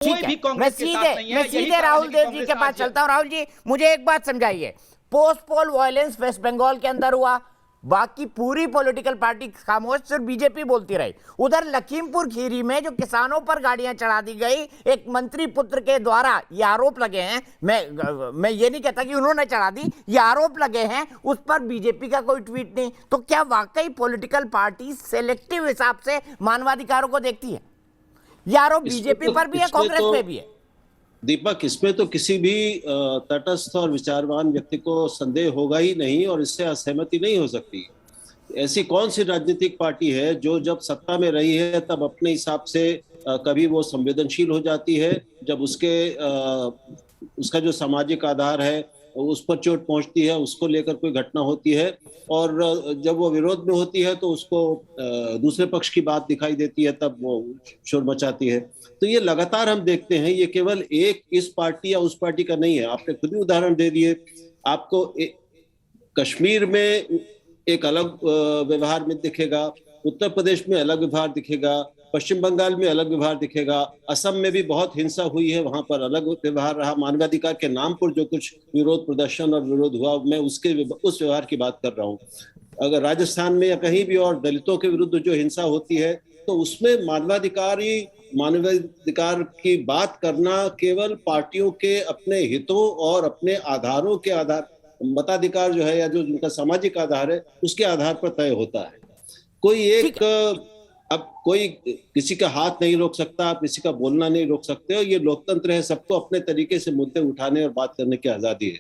कोई भी कांग्रेस के साथ नहीं है। मैं सीधे राहुल देव जी के पास चलता हूं। राहुल जी, मुझे एक बात समझाइए, post poll violence West Bengal के अंदर हुआ, बाकी पूरी पॉलिटिकल पार्टी खामोश, सिर्फ बीजेपी बोलती रही। उधर लखीमपुर खीरी में जो किसानों पर गाड़ियां चढ़ा दी गई, एक मंत्री पुत्र के द्वारा ये आरोप लगे हैं, मैं ये नहीं कहता कि उन्होंने चढ़ा दी, ये आरोप लगे हैं, उस पर बीजेपी का कोई ट्वीट नहीं। तो क्या वाकई पॉलिटिकल पार्टी सेलेक्टिव हिसाब से मानवाधिकारों को देखती है? ये आरोप बीजेपी पर भी है, कांग्रेस पे भी है। दीपक, इसमें तो किसी भी तटस्थ और विचारवान व्यक्ति को संदेह होगा ही नहीं और इससे असहमति नहीं हो सकती। ऐसी कौन सी राजनीतिक पार्टी है जो जब सत्ता में रही है तब अपने हिसाब से कभी वो संवेदनशील हो जाती है, जब उसका जो सामाजिक आधार है उस पर चोट पहुंचती है, उसको लेकर कोई घटना होती है और जब वो विरोध में होती है तो उसको दूसरे पक्ष की बात दिखाई देती है, तब वो शोर मचाती है। तो ये लगातार हम देखते हैं, ये केवल एक इस पार्टी या उस पार्टी का नहीं है। आपने खुद ही उदाहरण दे दिए। आपको कश्मीर में एक अलग व्यवहार में दिखेगा, उत्तर प्रदेश में अलग व्यवहार दिखेगा, पश्चिम बंगाल में अलग व्यवहार दिखेगा, असम में भी बहुत हिंसा हुई है, वहां पर अलग व्यवहार रहा। मानवाधिकार के नाम पर जो कुछ विरोध प्रदर्शन और विरोध हुआ, मैं उस व्यवहार की बात कर रहा हूँ। अगर राजस्थान में या कहीं भी और दलितों के विरुद्ध जो हिंसा होती है तो उसमें मानवाधिकार की बात करना केवल पार्टियों के अपने हितों और अपने आधारों के आधार, मताधिकार जो है या जो उनका सामाजिक आधार है उसके आधार पर तय होता है। कोई किसी का हाथ नहीं रोक सकता, आप किसी का बोलना नहीं रोक सकते हो। ये लोकतंत्र है, सबको अपने तरीके से मुद्दे उठाने और बात करने की आजादी है।